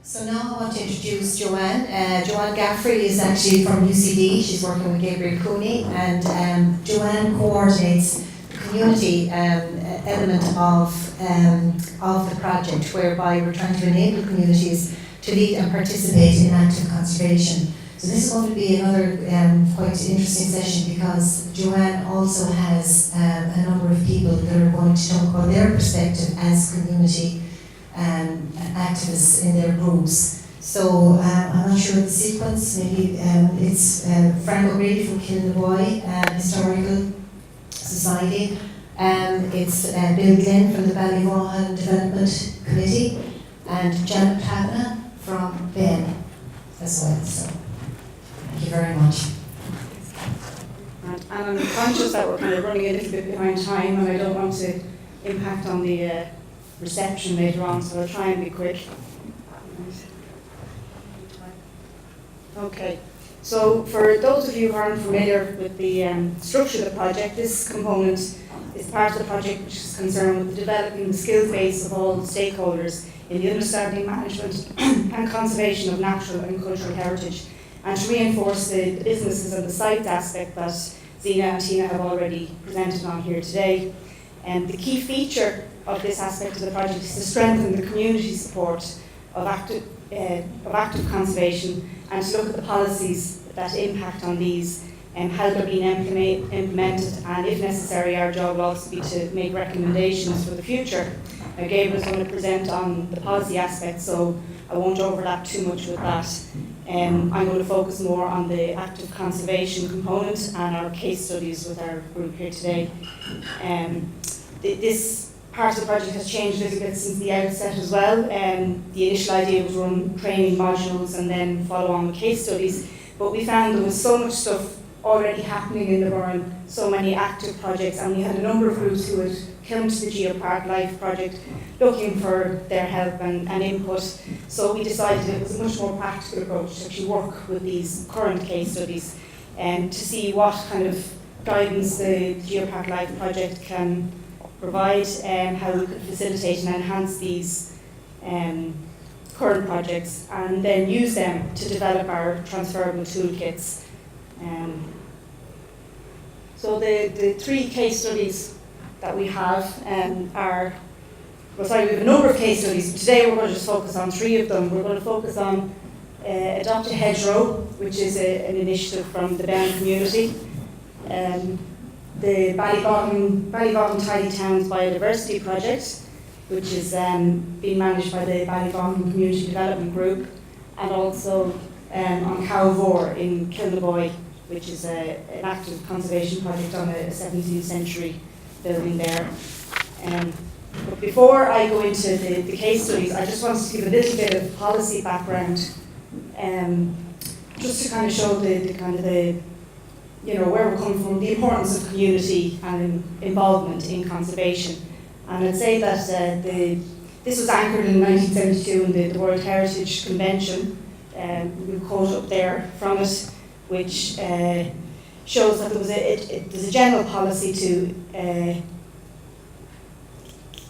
So now I want to introduce Joanne. Joanna Gaffery is actually from UCD. She's working with Gabriel Cooney, and Joanne coordinates the community element of the project, whereby we're trying to enable communities to lead and participate in active conservation. So this is going to be another quite interesting session, because Joanne also has a number of people that are going to talk about their perspective as community activists in their groups. So I'm not sure of the sequence. Maybe it's Frank O'Grady from Kilnaboy Historical Society. It's Bill Glenn from the Ballyvaughan Development Committee, and Janet Kavanagh from Ben as well. So thank you very much. And I'm conscious that we're kind of running a little bit behind time, and I don't want to impact on the reception later on, so I'll try and be quick. Okay, so for those of you who aren't familiar with the structure of the project, this component is part of the project which is concerned with developing the skills base of all stakeholders in the understanding, management and conservation of natural and cultural heritage, and to reinforce the businesses and the site aspect that Zina and Tina have already presented on here today. And the key feature of this aspect of the project is to strengthen the community support of active conservation, and to look at the policies that impact on these and how they're being implemented, and if necessary our job will also be to make recommendations for the future. Now, Gabriel's going to present on the policy aspect, so I won't overlap too much with that. I'm going to focus more on the active conservation component and our case studies with our group here today. This part of the project has changed a little bit since the outset as well. The initial idea was run training modules and then follow on with case studies, but we found there was so much stuff already happening in the Burren, so many active projects, and we had a number of groups who had come to the GeoparkLIFE project looking for their help and input. So we decided it was a much more practical approach to actually work with these current case studies and to see what kind of guidance the GeoparkLIFE project can provide, and how we could facilitate and enhance these current projects, and then use them to develop our transferable toolkits. So the three case studies that we have are, we have a number of case studies, but today we're going to just focus on three of them. We're going to focus on Adopt a Hedgerow, which is an initiative from the Ben community. The Ballyvaughan Tidy Towns Biodiversity Project, which is being managed by the Ballyvaughan Community Development Group, and also on Cowvor in Kilnaboy, which is an active conservation project on a 17th century building there. But before I go into the case studies, I just wanted to give a little bit of policy background, just to kind of show the where we're coming from, the importance of community and involvement in conservation. And I'd say that this was anchored in 1972 in the World Heritage Convention. We'll quote up there from it, which shows that there's a general policy to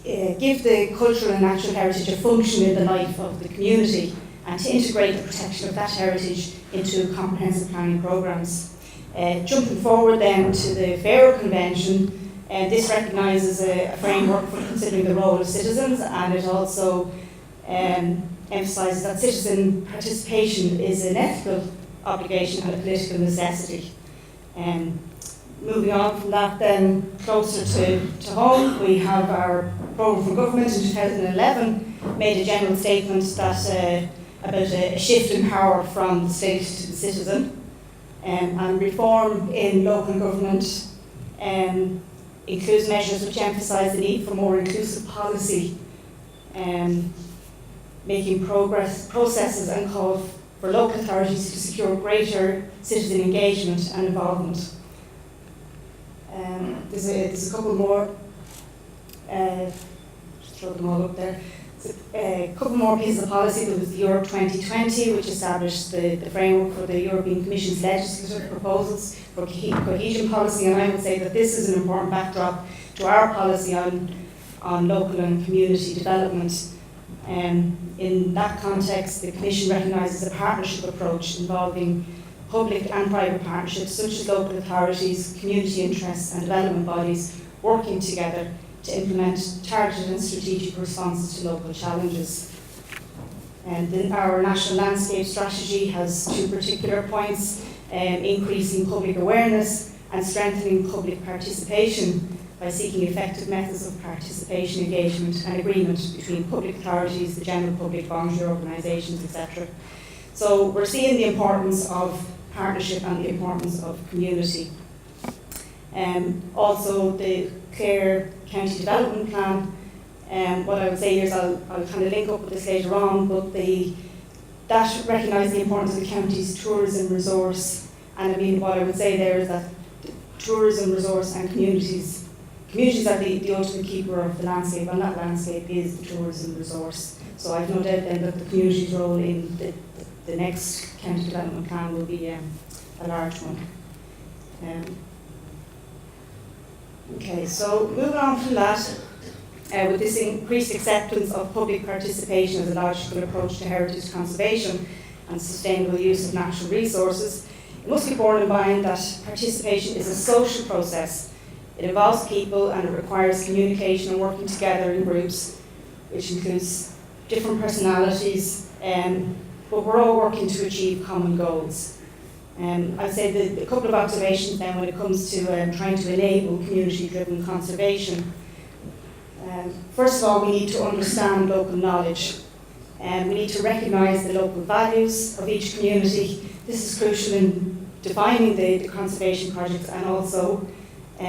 give the cultural and natural heritage a function in the life of the community, and to integrate the protection of that heritage into comprehensive planning programmes. Jumping forward then to the Faroe Convention, this recognises a framework for considering the role of citizens, and it also emphasises that citizen participation is an ethical obligation and a political necessity. Moving on from that then, closer to home, we have our programme for government in 2011 made a general statement that about a shift in power from the state to the citizen. And reform in local government includes measures which emphasise the need for more inclusive policy, making processes and call for local authorities to secure greater citizen engagement and involvement. There's a couple more, just throw them all up there. A couple more pieces of policy. There was the Europe 2020, which established the framework for the European Commission's legislative proposals for cohesion policy, and I would say that this is an important backdrop to our policy on local and community development. In that context, the Commission recognises a partnership approach involving public and private partnerships such as local authorities, community interests and development bodies working together to implement targeted and strategic responses to local challenges. And then our national landscape strategy has two particular points: increasing public awareness and strengthening public participation by seeking effective methods of participation, engagement and agreement between public authorities, the general public, voluntary organisations, etc. So we're seeing the importance of partnership and the importance of community. Also the Clare County Development Plan, what I would say here is I'll kind of link up with this later on, but that recognised the importance of the county's tourism resource. And I mean, what I would say there is that the tourism resource and communities are the ultimate keeper of the landscape, and that landscape is the tourism resource. So I've no doubt then that the community's role in the next county development plan will be a large one. Okay, so moving on from that, with this increased acceptance of public participation as a logical approach to heritage conservation and sustainable use of natural resources, it must be borne in mind that participation is a social process. It involves people and it requires communication and working together in groups, which includes different personalities, but we're all working to achieve common goals. I'd say the couple of observations then when it comes to trying to enable community-driven conservation. First of all, we need to understand local knowledge. We need to recognise the local values of each community. This is crucial in defining the conservation projects and also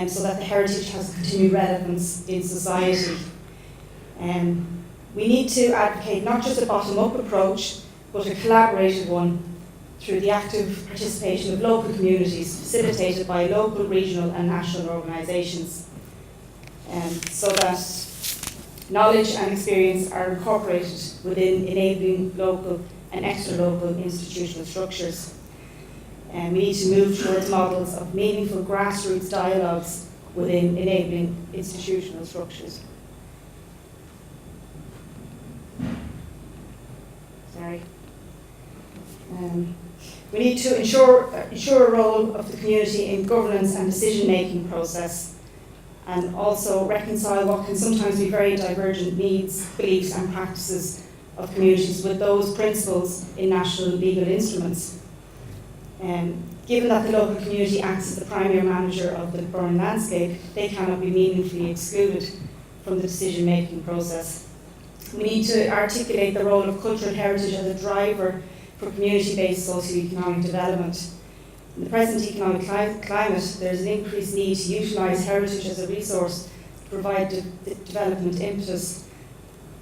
so that the heritage has continued relevance in society. We need to advocate not just a bottom-up approach, but a collaborative one through the active participation of local communities facilitated by local, regional and national organisations, so that knowledge and experience are incorporated within enabling local and extra-local institutional structures. And we need to move towards models of meaningful grassroots dialogues within enabling institutional structures. Sorry. We need to ensure a role of the community in governance and decision-making process, and also reconcile what can sometimes be very divergent needs, beliefs and practices of communities with those principles in national legal instruments. Given that the local community acts as the primary manager of the Burren landscape, they cannot be meaningfully excluded from the decision-making process. We need to articulate the role of cultural heritage as a driver for community-based socio-economic development. In the present economic climate, there is an increased need to utilise heritage as a resource to provide the development impetus.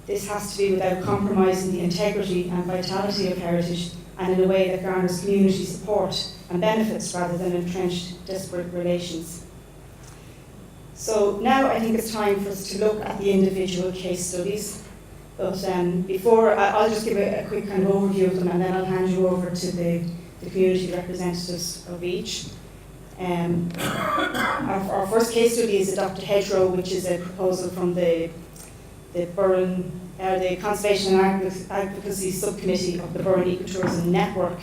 This has to be without compromising the integrity and vitality of heritage, and in a way that garners community support and benefits rather than entrenched disparate relations. So now I think it's time for us to look at the individual case studies. But before, I'll just give a quick kind of overview of them, and then I'll hand you over to the community representatives of each. Our first case study is adopted Hedgerow, which is a proposal from the Burren, the Conservation and Advocacy Subcommittee of the Burren Ecotourism Network.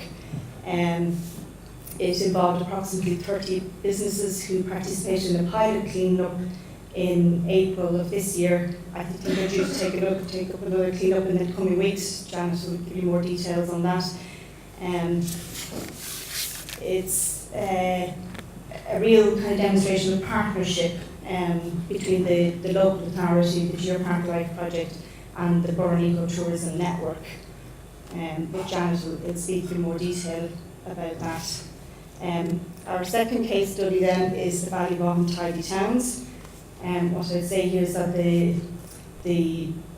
It involved approximately 30 businesses who participated in a pilot clean-up in April of this year. I think they're due to take up another clean-up in the coming weeks. Janet will give you more details on that. It's a real kind of demonstration of partnership between the local authority, the GeoparkLIFE project, and the Burren Ecotourism Network. But Janet will speak in more detail about that. Our second case study then is the Ballyvaughan Tidy Towns. What I'd say here is that the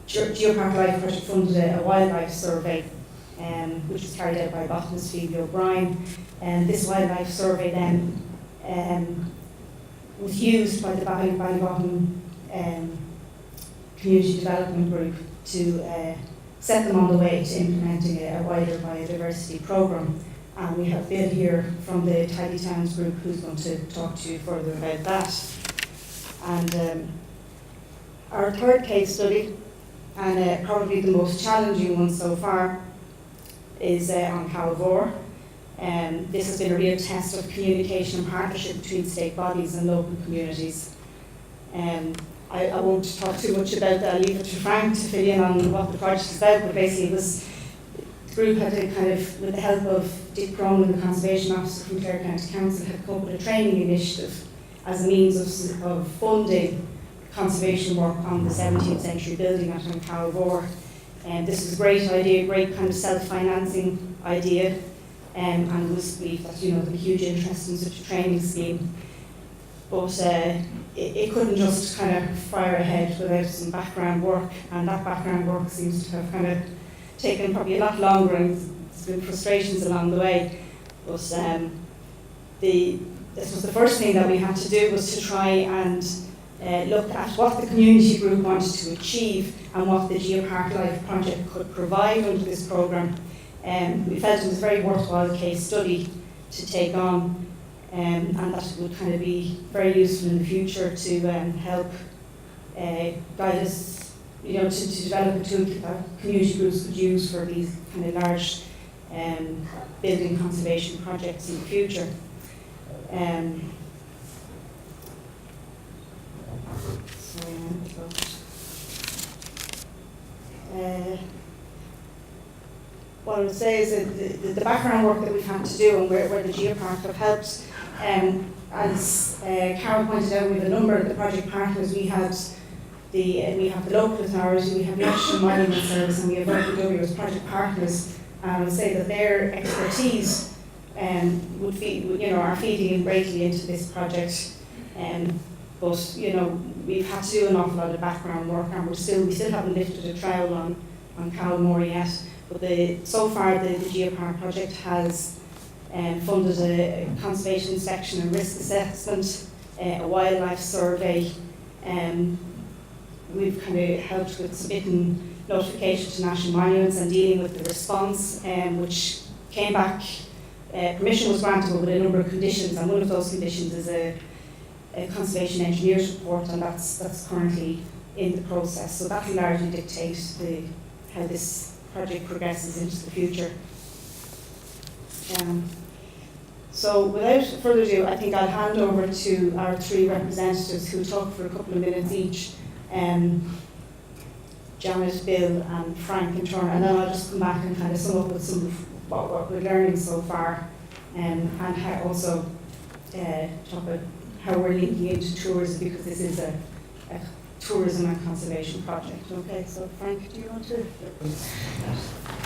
GeoparkLIFE project funded a wildlife survey, which was carried out by botanist Phoebe O'Brien. And this wildlife survey then was used by the Ballyvaughan Community Development Group to set them on the way to implementing a wider biodiversity programme. And we have Bill here from the Tidy Towns group who's going to talk to you further about that. And our third case study and probably the most challenging one so far is on Calvor. This has been a real test of communication and partnership between state bodies and local communities. I won't talk too much about that. I'll leave it to Frank to fill in on what the project is about, but basically the group had to kind of, with the help of Dick Cronin, the Conservation Officer from Clare County Council, had come up with a training initiative as a means of funding conservation work on the 17th century building at Calvor. And this is a great idea, great kind of self-financing idea, and it was believed that there'd be huge interest in such a training scheme. But it couldn't just kind of fire ahead without some background work, and that background work seems to have kind of taken probably a lot longer, and there's been frustrations along the way. But this was the first thing that we had to do, was to try and look at what the community group wanted to achieve and what the GeoparkLIFE project could provide under this programme. We felt it was a very worthwhile case study to take on, and that it would kind of be very useful in the future to help guide us, to develop a toolkit that community groups could use for these kind of large building conservation projects in the future. What I would say is that the background work that we've had to do, and where the Geopark have helped, as Carol pointed out, we have a number of the project partners. We have the local authority, we have the National Monument Service, and we have RPW as project partners. And I would say that their expertise are feeding in greatly into this project. But we've had to do an awful lot of background work, and we still haven't lifted a trowel on Calmore yet. But so far the Geopark project has funded a conservation inspection and risk assessment, a wildlife survey. We've kind of helped with submitting notification to national monuments and dealing with the response, which came back. Permission was granted with a number of conditions, and one of those conditions is a conservation engineer's report, and that's currently in the process. So that will largely dictate how this project progresses into the future. So without further ado, I think I'll hand over to our three representatives who will talk for a couple of minutes each. Janet, Bill and Frank in turn, and then I'll just come back and kind of sum up with some of what we're learning so far, and also talk about how we're linking into tourism, because this is a tourism and conservation project. Okay, so Frank, do you want to?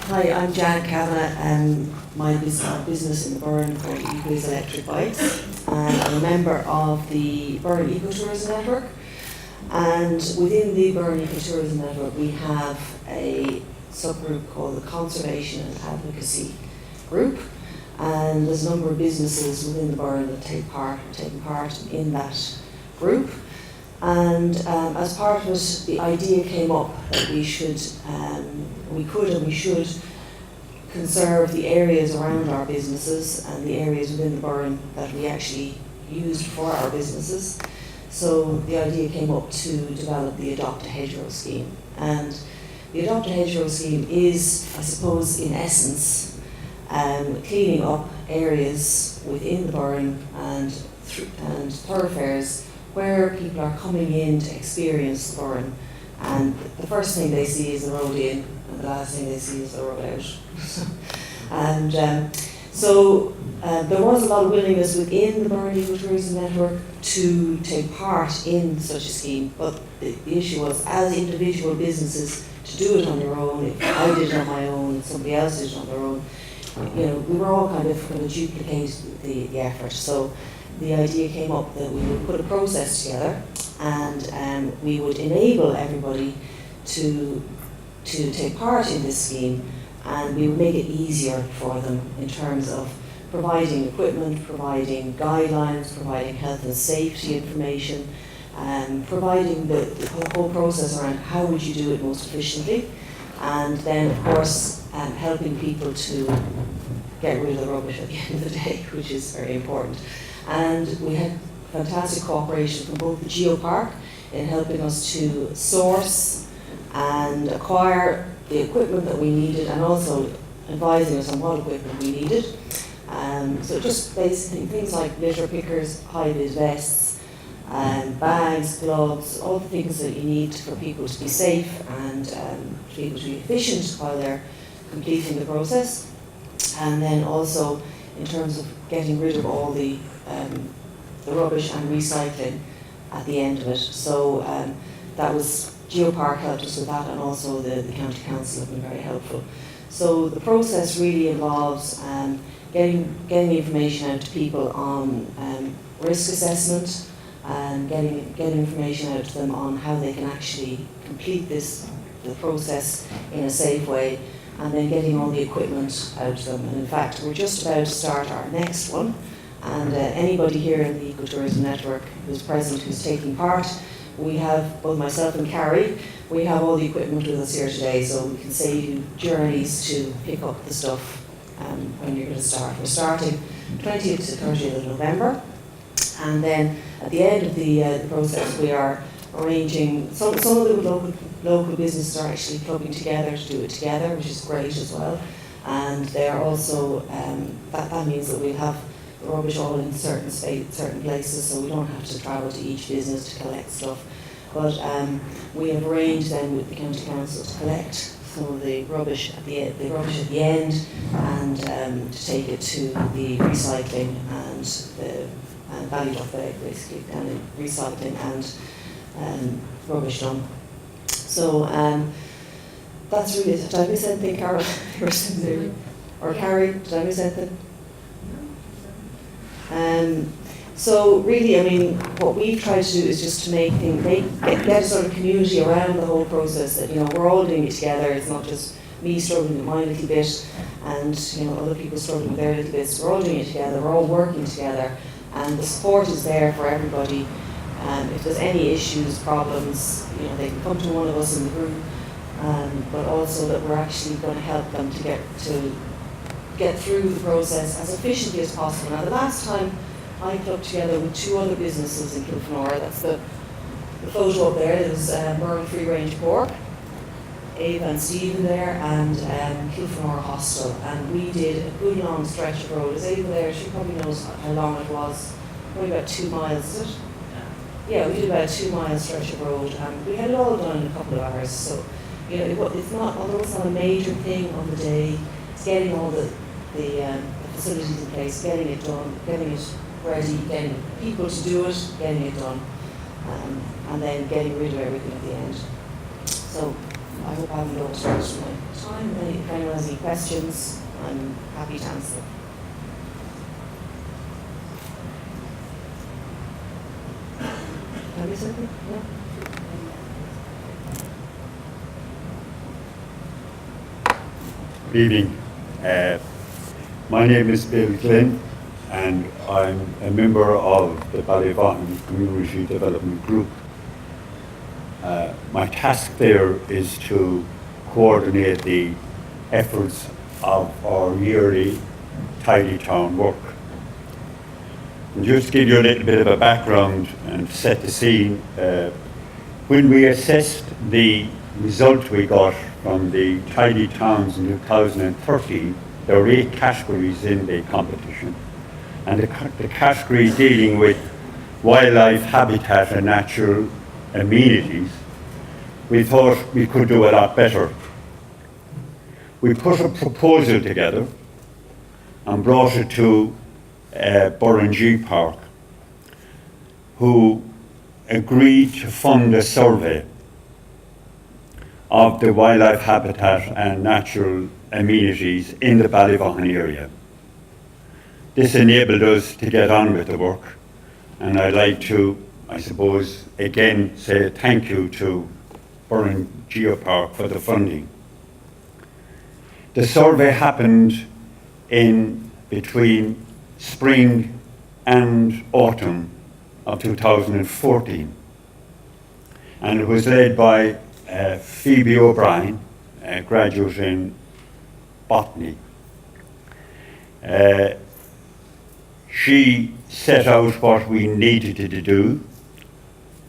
Hi, I'm Joanna Kavanagh, and my business in the Burren called Eco's Electric Bikes, and I'm a member of the Burren Ecotourism Network. And within the Burren Ecotourism Network, we have a subgroup called the Conservation and Advocacy Group, and there's a number of businesses within the Burren that taking part in that group. And as part of it, the idea came up that we should conserve the areas around our businesses and the areas within the Burren that we actually used for our businesses. So the idea came up to develop the Adopt a Hedgerow scheme. And the Adopt a Hedgerow scheme is, I suppose, in essence, cleaning up areas within the Burren and thoroughfares where people are coming in to experience the Burren. And the first thing they see is the road in, and the last thing they see is the road out. And so there was a lot of willingness within the Burren Ecotourism Network to take part in such a scheme, but the issue was, as individual businesses, to do it on their own. If I did it on my own, and somebody else did it on their own, we were all kind of going to duplicate the effort. So the idea came up that we would put a process together, and we would enable everybody to take part in this scheme, and we would make it easier for them in terms of providing equipment, providing guidelines, providing health and safety information, providing the whole process around how would you do it most efficiently, and then of course helping people to get rid of the rubbish at the end of the day, which is very important. And we had fantastic cooperation from both the Geopark in helping us to source and acquire the equipment that we needed, and also advising us on what equipment we needed. So just basically things like litter pickers, high-vis vests, bags, gloves, all the things that you need for people to be safe and for people to be efficient while they're completing the process. And then also in terms of getting rid of all the rubbish and recycling at the end of it. So that was, Geopark helped us with that, and also the County Council have been very helpful. So the process really involves getting information out to people on risk assessment, and getting information out to them on how they can actually complete the process in a safe way, and then getting all the equipment out to them. And in fact, we're just about to start our next one, and anybody here in the Ecotourism Network who's present, who's taking part, we have, both myself and Carrie, we have all the equipment with us here today, so we can save you journeys to pick up the stuff when you're going to start. We're starting 20th to 30th of November, and then at the end of the process we are arranging, some of the local businesses are actually clubbing together to do it together, which is great as well. And they are also, that means that we'll have the rubbish all in certain places, so we don't have to travel to each business to collect stuff. But we have arranged then with the County Council to collect some of the rubbish at the end, and to take it to the recycling and the Ballyvaughan, basically, down in recycling and rubbish dump. So that's really it. Did I miss anything, Carol? Or Carrie, did I miss anything? So really, I mean, what we've tried to do is just to get a sort of community around the whole process, that, you know, we're all doing it together. It's not just me struggling with my little bit and, you know, other people struggling with their little bits. We're all doing it together, we're all working together, and the support is there for everybody. If there's any issues, problems, you know, they can come to one of us in the group, but also that we're actually going to help them to get through the process as efficiently as possible. Now, the last time I clubbed together with 2 other businesses in Kilfenora, that's the photo up there, there's Burren Free Range Pork, Ava and Stephen there, and Kilfenora Hostel, and we did a good long stretch of road. Is Ava there? She probably knows how long it was. Probably about 2 miles, is it? Yeah, we did about a 2 mile stretch of road, and we had it all done in a couple of hours. So, you know, it's not, although it's not a major thing on the day, it's getting all the facilities in place, getting it done, getting it ready, getting people to do it, getting it done, and then getting rid of everything at the end. So I hope I haven't overstretched my time. If anyone has any questions, I'm happy to answer them. Have you something? No? Good evening. My name is Bill Glynn, and I'm a member of the Ballyvaughan Community Development Group. My task there is to coordinate the efforts of our yearly Tidy Town work. And just to give you a little bit of a background and set the scene, when we assessed the result we got from the Tidy Towns in 2013, there were 8 categories in the competition. And the category dealing with wildlife habitat and natural amenities, we thought we could do a lot better. We put a proposal together and brought it to Burren Geopark, who agreed to fund a survey of the wildlife habitat and natural amenities in the Ballyvaughan area. This enabled us to get on with the work, and I'd like to, I suppose, again say thank you to Burren Geopark for the funding. The survey happened in between spring and autumn of 2014, and it was led by Phoebe O'Brien, a graduate in botany. She set out what we needed to do,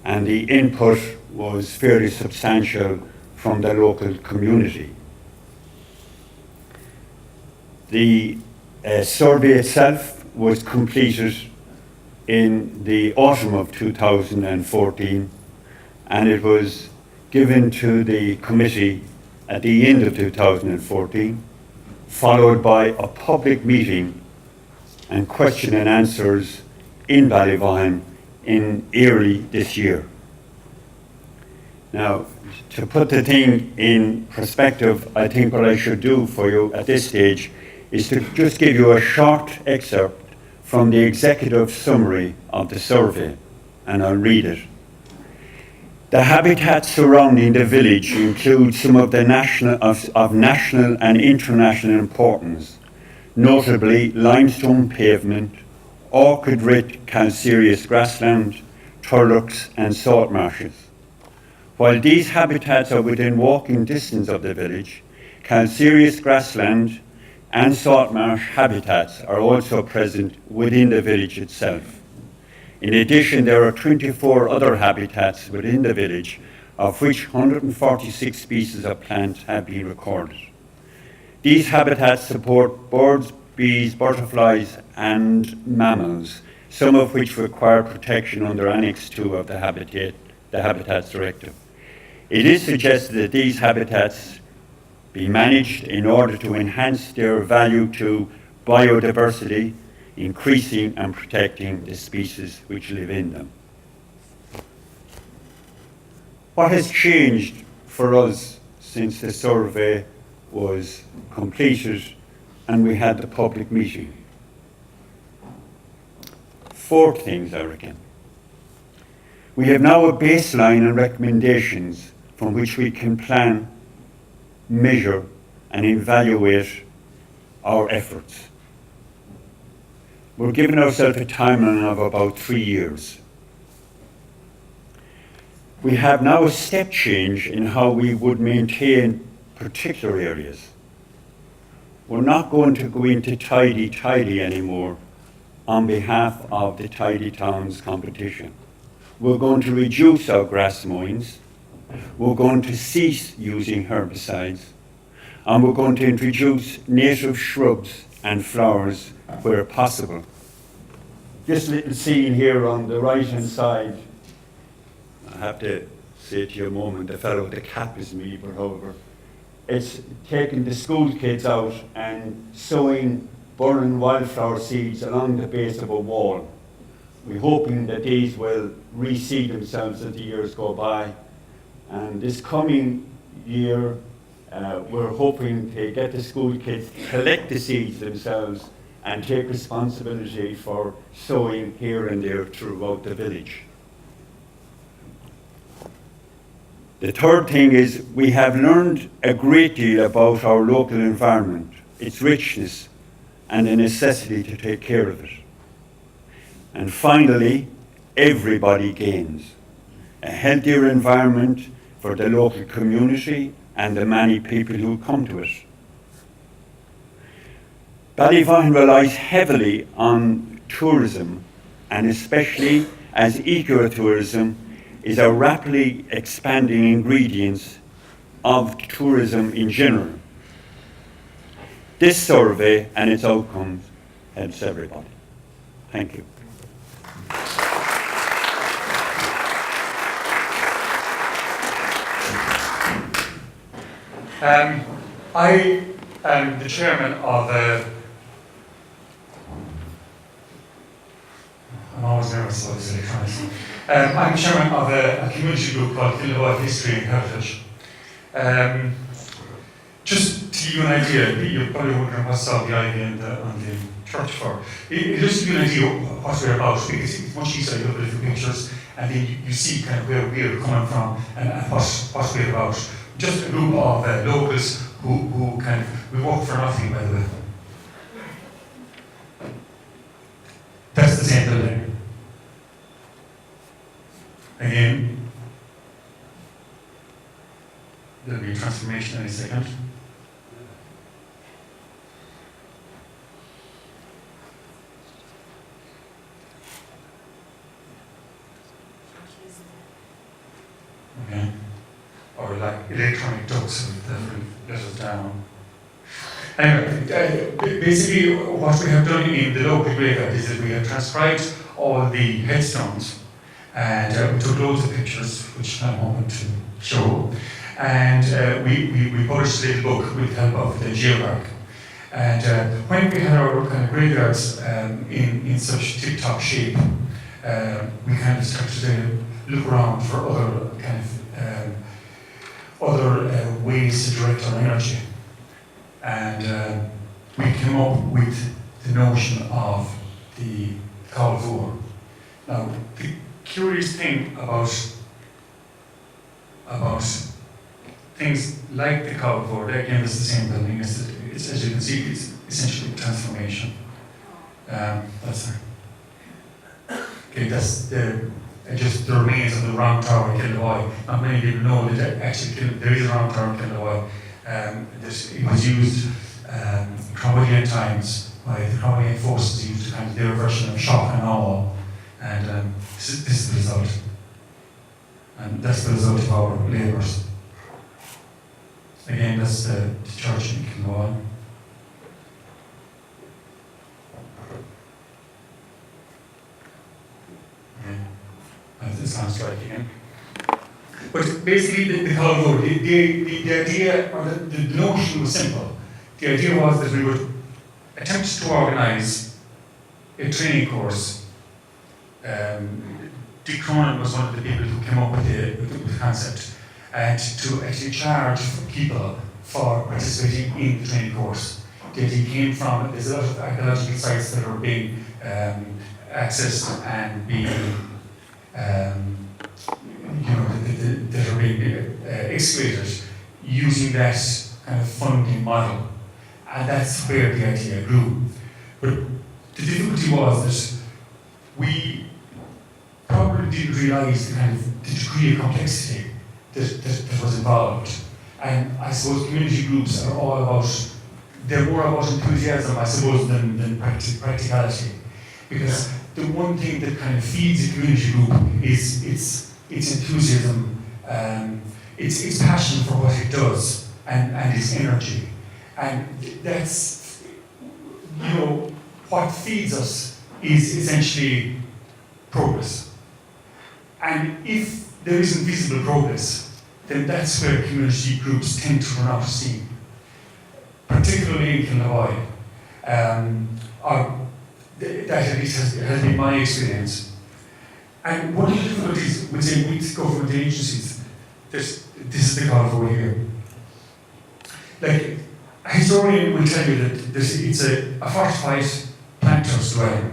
and the input was fairly substantial from the local community. The survey itself was completed in the autumn of 2014, and it was given to the committee at the end of 2014, followed by a public meeting and question and answers in Ballyvaughan in early this year. Now, to put the thing in perspective, I think what I should do for you at this stage is to just give you a short excerpt from the executive summary of the survey, and I'll read it. The habitats surrounding the village include some of the national and international importance, notably limestone pavement, orchid-rich calcareous grassland, turlough and salt marshes. While these habitats are within walking distance of the village, calcareous grassland and salt marsh habitats are also present within the village itself. In addition, there are 24 other habitats within the village, of which 146 species of plants have been recorded. These habitats support birds, bees, butterflies, and mammals, some of which require protection under Annex 2 of the Habitats Directive. It is suggested that these habitats be managed in order to enhance their value to biodiversity, increasing and protecting the species which live in them. What has changed for us since the survey was completed and we had the public meeting? 4 things, I reckon. We have now a baseline and recommendations from which we can plan, measure, and evaluate our efforts. We're giving ourselves a timeline of about 3 years. We have now a step change in how we would maintain particular areas. We're not going to go into tidy anymore on behalf of the Tidy Towns competition. We're going to reduce our grass mowings. We're going to cease using herbicides. And we're going to introduce native shrubs and flowers where possible. This little scene here on the right-hand side, I have to say to you a moment, the fellow with the cap is me, but however, it's taking the school kids out and sowing burning wildflower seeds along the base of a wall. We're hoping that these will reseed themselves as the years go by. And this coming year, we're hoping to get the school kids to collect the seeds themselves and take responsibility for sowing here and there throughout the village. The third thing is we have learned a great deal about our local environment, its richness, and the necessity to take care of it. And finally, everybody gains. A healthier environment for the local community and the many people who come to it. Ballyvaughan relies heavily on tourism, and especially as ecotourism is a rapidly expanding ingredient of tourism in general. This survey and its outcomes helps everybody. Thank you. I am the chairman of I'm always nervous about this electronics. I'm chairman of a community group called Biodiversity and Heritage. Just to give you an idea, you're probably wondering what's all the idea on the church for. Just to give you an idea of what we're about, because it's much easier to look at a few pictures and then you see kind of where we're coming from and what we're about. Just a group of locals who kind of, we work for nothing, by the way. That's the same building. Again, there'll be a transformation in a second. Okay. or like electronic ducts that will let us down. Anyway, basically what we have done in the local graveyard is that we have transcribed all the headstones, and we took loads of pictures, which I'm hoping to show, and we published a little book with the help of the Geopark. And when we had our kind of graveyards in such tip-top shape, we kind of started to look around for other kind of other ways to direct our energy. And we came up with the notion of the Calvor. Now, the curious thing about things like the Calvor, again, it's the same building, is that it's, as you can see, it's essentially a transformation. That's there. Okay, that's just the remains of the round tower in Kildawoy. Not many people know that actually there is a round tower in Kildawoy. It was used in Cromwellian times by the Cromwellian forces, used to kind of their version of shock and awe. And this is the result. And that's the result of our labours. Again, that's the church in Kildawoy. This sounds right again. But basically, the Calvor, the idea, or the notion was simple. The idea was that we would attempt to organise a training course. Dick Cronin was one of the people who came up with the concept, and to actually charge people for participating in the training course. The idea came from, there's a lot of archaeological sites that are being accessed and being that are being excavated using that kind of funding model, and that's where the idea grew. But the difficulty was that we probably didn't realise the kind of the degree of complexity that was involved. And I suppose community groups are all about, they're more about enthusiasm, I suppose, than practicality, because the one thing that kind of feeds a community group is its enthusiasm, its passion for what it does, and its energy. And that's, what feeds us is essentially progress. And if there isn't visible progress, then that's where community groups tend to run out of steam. Particularly in Kildawoy. That at least has been my experience. And one of the difficulties with government agencies, this is the Calvor here. Like, a historian will tell you that it's a fortified planter's dwelling.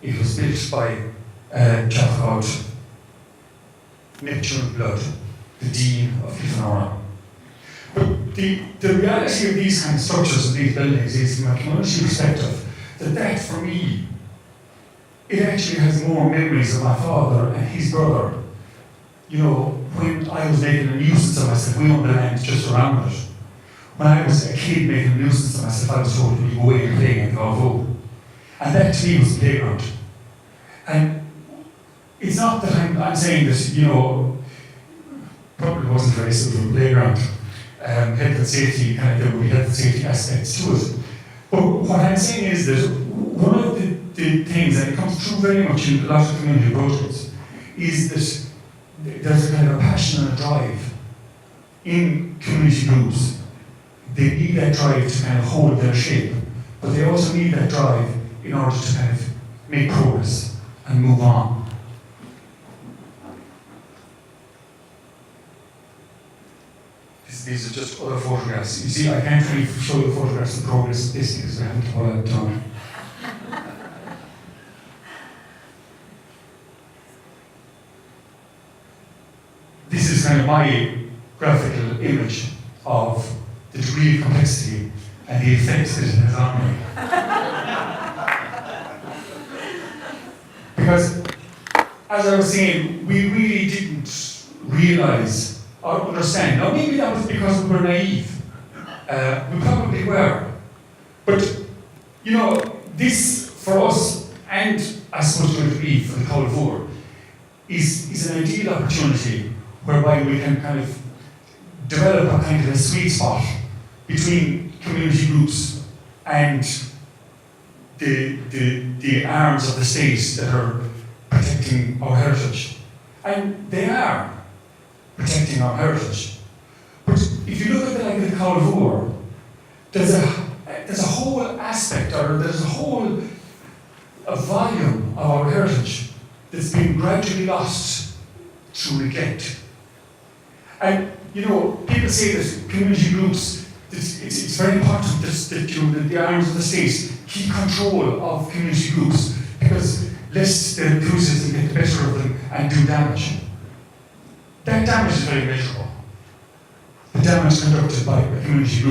It was built by a chap called Neptune Blood, the Dean of Kilfenora. But the reality of these kind of structures and these buildings is, from a community perspective, that for me, it actually has more memories of my father and his brother. When I was making a nuisance of myself, we owned the land just around it. When I was a kid making a nuisance of myself, I was told to go away and play in the Calvor. And that to me was the playground. And it's not that I'm saying that, probably wasn't very suitable playground. Health and safety, there would be health and safety aspects to it. But what I'm saying is that one of the things, and it comes through very much in a lot of community projects, is that there's a kind of a passion and a drive in community groups. They need that drive to kind of hold their shape, but they also need that drive in order to kind of make progress and move on. These are just other photographs. You see, I can't really show you photographs of progress of this because I haven't all that done. This is kind of my graphical image of the degree of complexity and the effects that it has on me. Because, as I was saying, we really didn't realise or understand. Now, maybe that was because we were naive. We probably were. But, this for us, and I suppose going to be for the Calvor, is an ideal opportunity whereby we can kind of develop a kind of a sweet spot between community groups and the arms of the state that are protecting our heritage. And they are protecting our heritage. But if you look at the Calvor, there's a whole aspect, or there's a volume of our heritage that's been gradually lost through neglect. And people say that community groups, it's very important that the arms of the state keep control of community groups, because lest the enthusiasm get the better of them and do damage. That damage is very measurable. The damage conducted by a community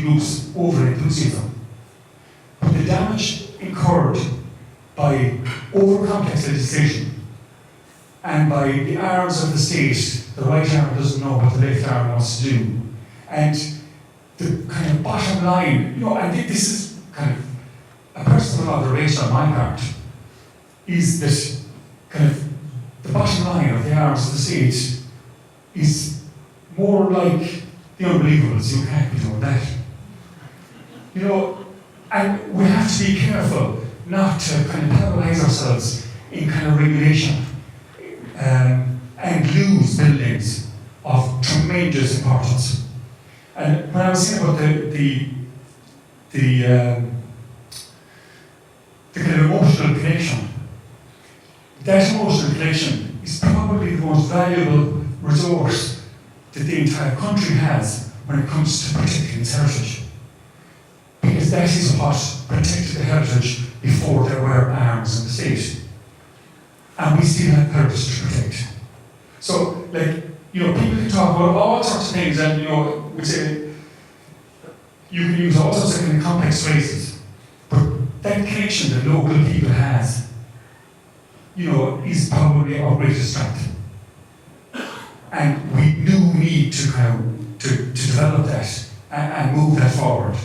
group's over-enthusiasm. But the damage incurred by over-complex legislation and by the arms of the state, the right arm doesn't know what the left arm wants to do. And the kind of bottom line, and this is kind of a personal observation on my part, is that kind of the bottom line of the arms of the state is more like the unbelievables. You can't be doing that. And we have to be careful not to kind of paralyze ourselves in kind of regulation and lose buildings of tremendous importance. And when I was saying about the kind of emotional connection, that emotional connection is probably the most valuable resource that the entire country has when it comes to protecting its heritage. Because that is what protected the heritage before there were arms in the state. And we still have heritage to protect. So, people can talk about all sorts of things, and, we say, you can use all sorts of kind of complex phrases, but that connection that local people has, is probably our greatest strength. And we do need to to develop that and move that forward.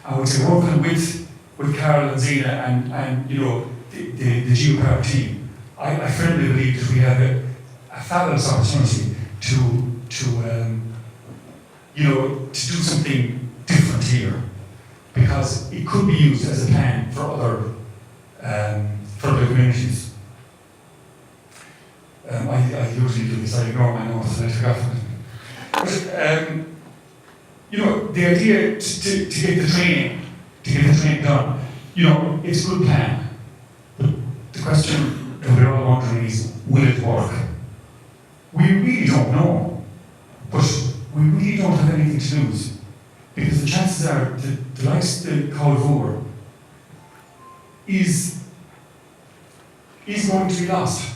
I would say working with Carol and Zena and the Geopark team, I firmly believe that we have a fabulous opportunity to do something different here, because it could be used as a plan for other communities. I usually do this, I ignore my notes and I forgot them. But the idea to get the training done, it's a good plan. But the question that we're all wondering is, will it work? We really don't know, but we really don't have anything to lose, because the chances are that the likes of the Calvor is going to be lost.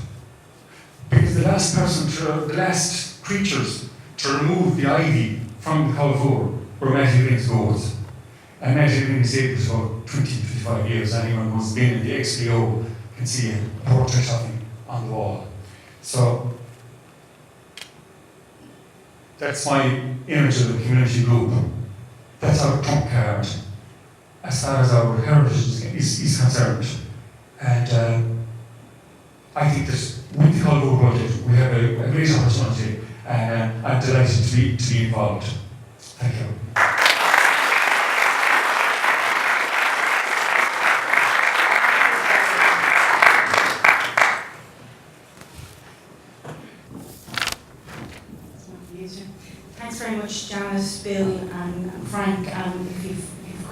Because the last creatures to remove the ivy from the Calvor were Matty Green's goats. And Matty Green is able for about 20-25 years. Anyone who's been in the XPO can see a portrait of him on the wall. So that's my image of the community group. That's our trump card as far as our heritage is concerned. And I think that with the Calvor project, we have a great opportunity, and I'm delighted to be involved. Thank you. Thanks very much, Janice, Bill, and Frank. If you've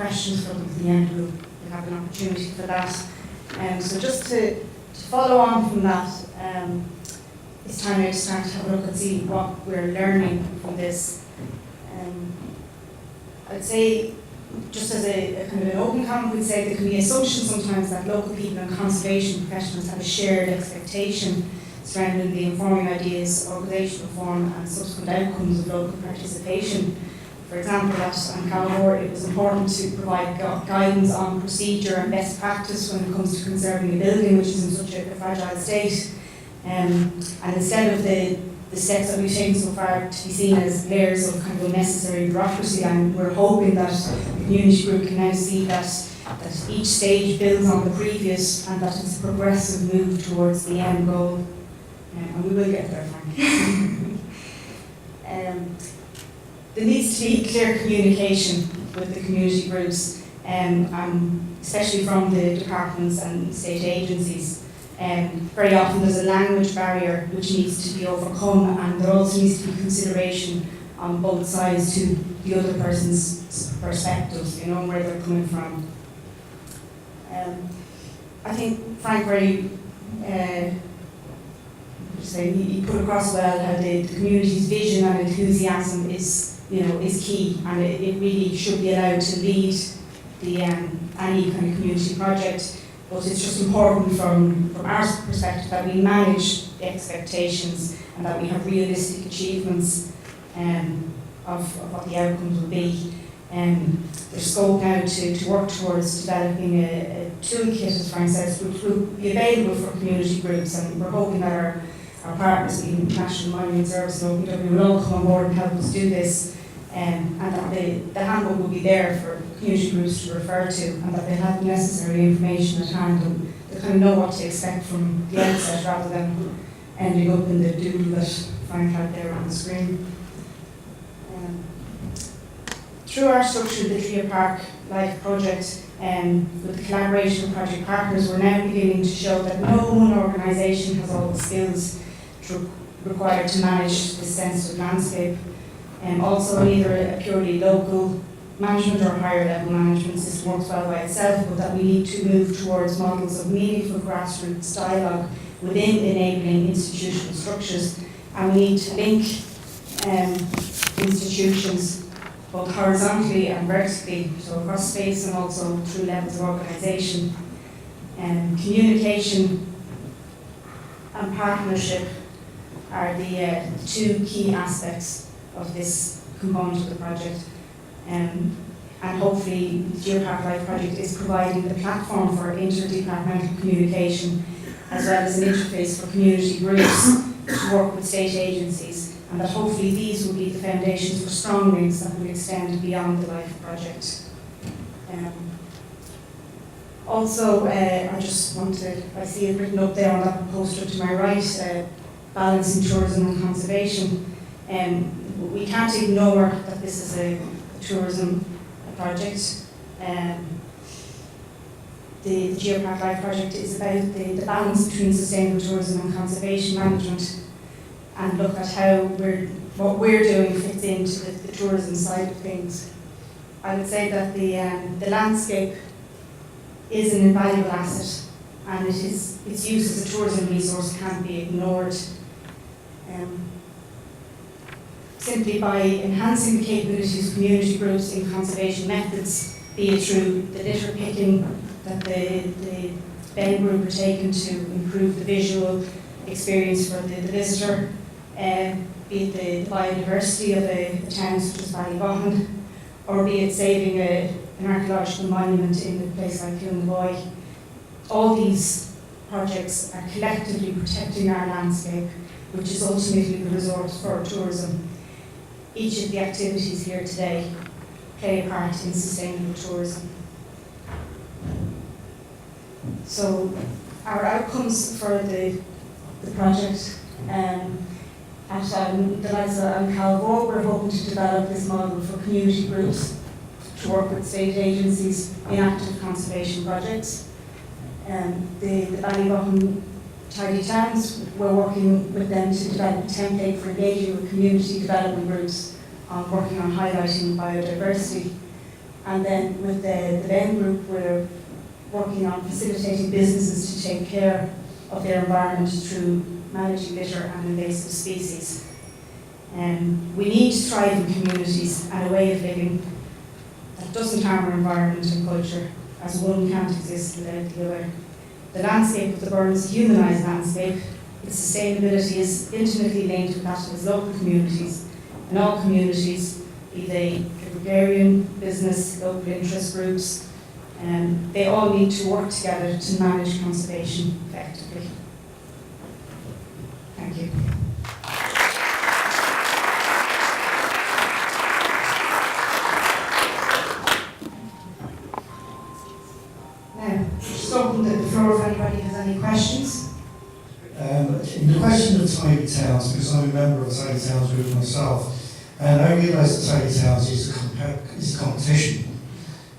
questions for them at the end, we'll have an opportunity for that. So just to follow on from that, it's time now to start to have a look and see what we're learning from this. I'd say, just as a kind of an open comment, we'd say there can be assumptions sometimes that local people and conservation professionals have a shared expectation surrounding the informing ideas, organisational form and subsequent outcomes of local participation. For example, at Calvor, it was important to provide guidance on procedure and best practice when it comes to conserving a building which is in such a fragile state. And instead of the steps that we've taken so far to be seen as layers of kind of unnecessary bureaucracy, and we're hoping that the community group can now see that each stage builds on the previous and that it's a progressive move towards the end goal. And we will get there, Frank. There needs to be clear communication with the community groups, especially from the departments and state agencies. Very often there's a language barrier which needs to be overcome, and there also needs to be consideration on both sides to the other person's perspectives, you know, where they're coming from. I think Frank very he put across well how the community's vision and enthusiasm is, you know, is key, and it really should be allowed to lead the any kind of community project. But it's just important from our perspective that we manage the expectations and that we have realistic achievements of what the outcomes will be. There's scope now to work towards developing a toolkit, as Frank says, which will be available for community groups, and we're hoping that our partners, the National Mining Service and OPW, will all come on board and help us do this, and that the handbook will be there for community groups to refer to, and that they have the necessary information at hand and they kind of know what to expect from the outset rather than ending up in the doodle that Frank had there on the screen. Through our structure, the GeoparkLIFE project, with the collaboration of project partners, we're now beginning to show that no one organisation has all the skills required to manage this sensitive landscape. Also, neither a purely local management or higher level management system works well by itself, but that we need to move towards models of meaningful grassroots dialogue within enabling institutional structures, and we need to link institutions both horizontally and vertically, so across space and also through levels of organisation. Communication and partnership are the two key aspects of this component of the project. And hopefully the GeoparkLIFE project is providing the platform for interdepartmental communication, as well as an interface for community groups to work with state agencies, and that hopefully these will be the foundations for strong links that will extend beyond the LIFE project. Also, I just want to, I see it written up there on that poster to my right, balancing tourism and conservation. We can't ignore that this is a tourism project. The GeoparkLIFE project is about the balance between sustainable tourism and conservation management, and look at how what we're doing fits into the tourism side of things. I would say that the landscape is an invaluable asset, and its use as a tourism resource can't be ignored. Simply by enhancing the capabilities of community groups in conservation methods, be it through the litter picking that the Ben group are taking to improve the visual experience for the visitor, be it the biodiversity of a town such as Ballyvaughan, or be it saving an archaeological monument in a place like Untitled. All these projects are collectively protecting our landscape, which is ultimately the resource for tourism. Each of the activities here today play a part in sustainable tourism. So our outcomes for the project, at the likes of Calvo, we're hoping to develop this model for community groups to work with state agencies in active conservation projects. The Ballyvaughan Tidy Towns, we're working with them to develop a template for engaging with community development groups on working on highlighting biodiversity. And then with the Ben group, we're working on facilitating businesses to take care of their environment through managing litter and invasive species. We need to thrive in communities and a way of living that doesn't harm our environment and culture, as one can't exist without the other. The landscape of the Burren is a humanised landscape. Its sustainability is intimately linked with that of its local communities, and all communities, be they agrarian, business, local interest groups, they all need to work together to manage conservation effectively. Thank you. Now, just open the floor if anybody has any questions. In the question of tidy towns, because I'm a member of the Tidy Towns group myself, And I realise that tidy towns is a competition,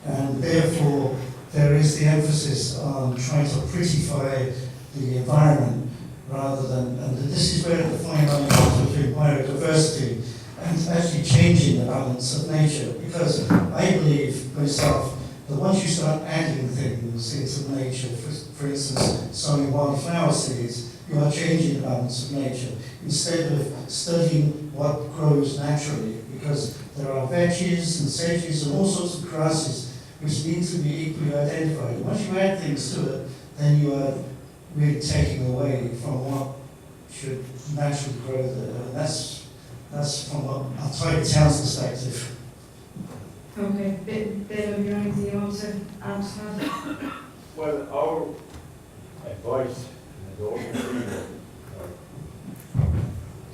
and therefore there is the emphasis on trying to prettify the environment rather than, and this is where the fine line comes between biodiversity and actually changing the balance of nature. Because I believe myself that once you start adding things into nature, for instance, sowing wildflower seeds, you are changing the balance of nature instead of studying what grows naturally, because there are veggies and sedges and all sorts of grasses which need to be equally identified. Once you add things to it, then you are really taking away from what should naturally grow there. And that's from a tidy town's perspective. Okay, Bill, have you anything you want to add to that? Well, our advice,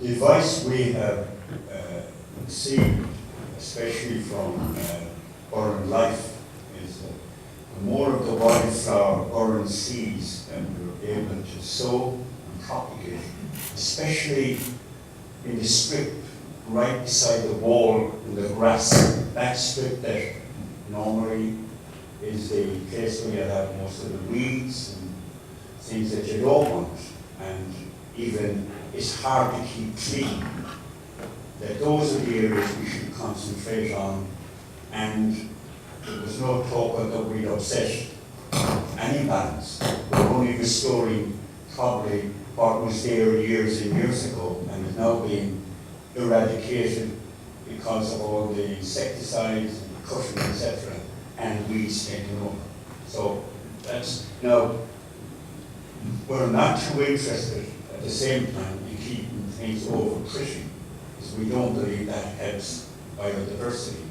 the advice we have received, especially from GeoparkLIFE, is that the more of the wildflower Orange sees that we're able to sow and propagate, especially in the strip right beside the wall in the grass, that strip that normally is the place where you have most of the weeds and things that you don't want, and even it's hard to keep clean. That those are the areas we should concentrate on, and there was no talk that we'd upset any balance. We're only restoring probably what was there years and years ago and is now being eradicated because of all the insecticides and cutting, etc., and weeds taking over. So that's, now, we're not too interested at the same time in keeping things over pretty, because we don't believe that helps biodiversity.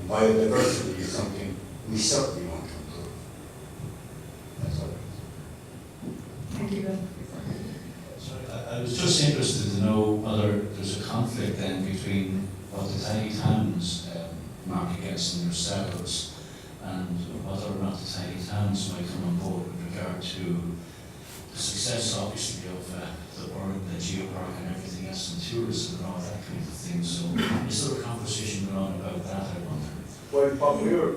And biodiversity is something we certainly want to improve. That's all. Thank you, Bill. Sorry, I was just interested to know whether there's a conflict then between what the tiny towns mark against in themselves and whether or not the tiny towns might come on board with regard to the success, obviously, of the Burn, the Geopark and everything else, and tourism and all that kind of thing. So is there a conversation going on about that, I wonder? Well, what we're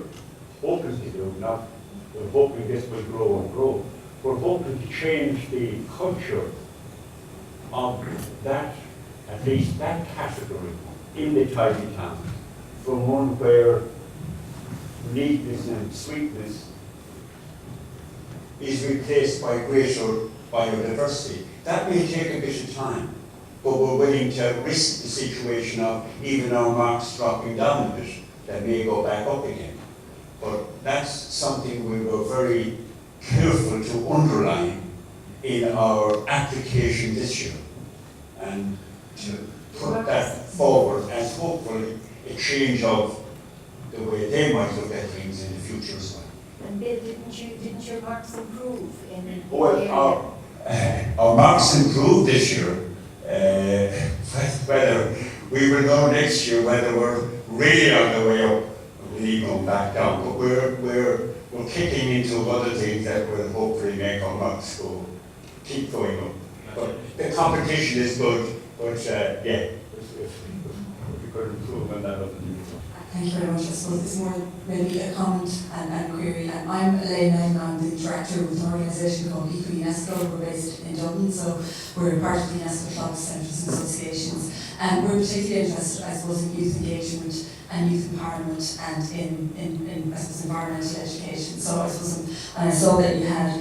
hoping to do, not we're hoping this will grow and grow, we're hoping to change the culture of that, at least that category, in the tidy town, from one where neatness and sweetness is replaced by greater biodiversity. That may take a bit of time, but we're willing to risk the situation of even our marks dropping down a bit, that may go back up again. But that's something we were very careful to underline in our application this year, and to put that forward as hopefully a change of the way they might look at things in the future as well. And Bill, didn't your marks improve in Well, our marks improved this year. Whether we will know next year whether we're really on the way up, really going back down. But we're kicking into other things that will hopefully make our marks keep going up. But the competition is good. But yeah, if we could improve on that. Thank you very much. I suppose it's more maybe a comment and query. I'm Elaine and I'm the director with an organisation called Eco UNESCO. We're based in Dublin, so we're part of the UNESCO Shops, Centres and Associations. And we're particularly interested, I suppose, in youth engagement and youth empowerment and in I suppose, environmental education. So I suppose, and I saw that you had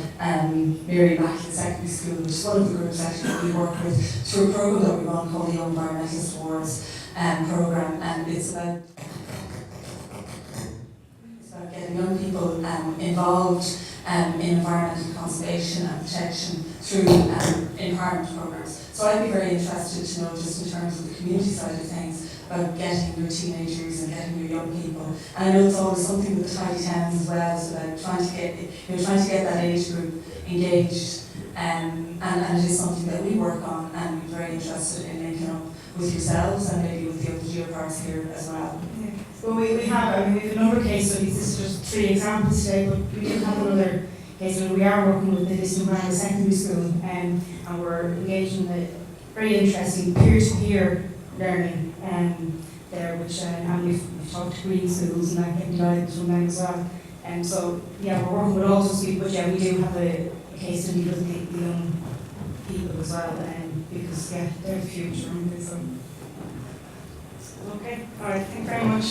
Mary Immaculate Secondary School, which is one of the groups actually that we work with through a programme that we run called the Young Environmentalist Awards programme, and it's about getting young people involved in environmental conservation and protection through empowerment programs. So I'd be very interested to know, just in terms of the community side of things, about getting your teenagers and getting your young people. And I know it's always something with the tidy towns as well, it's about trying to get that age group engaged, and it is something that we work on, and we're very interested in linking up with yourselves and maybe with the other geoparks here as well. Yeah. Well, we have a number of case studies. This is just 3 examples today, but we do have another case study. We are working with the Distant Brand Secondary School, and we're engaged in a very interesting peer-to-peer learning. which, and we've talked to green schools and that, getting guidance from them as well. And so, yeah, we're working with all those people, but yeah, we do have a case study with the young people as well, because, yeah, they're the future, aren't they? So, okay, all right, thank you very much.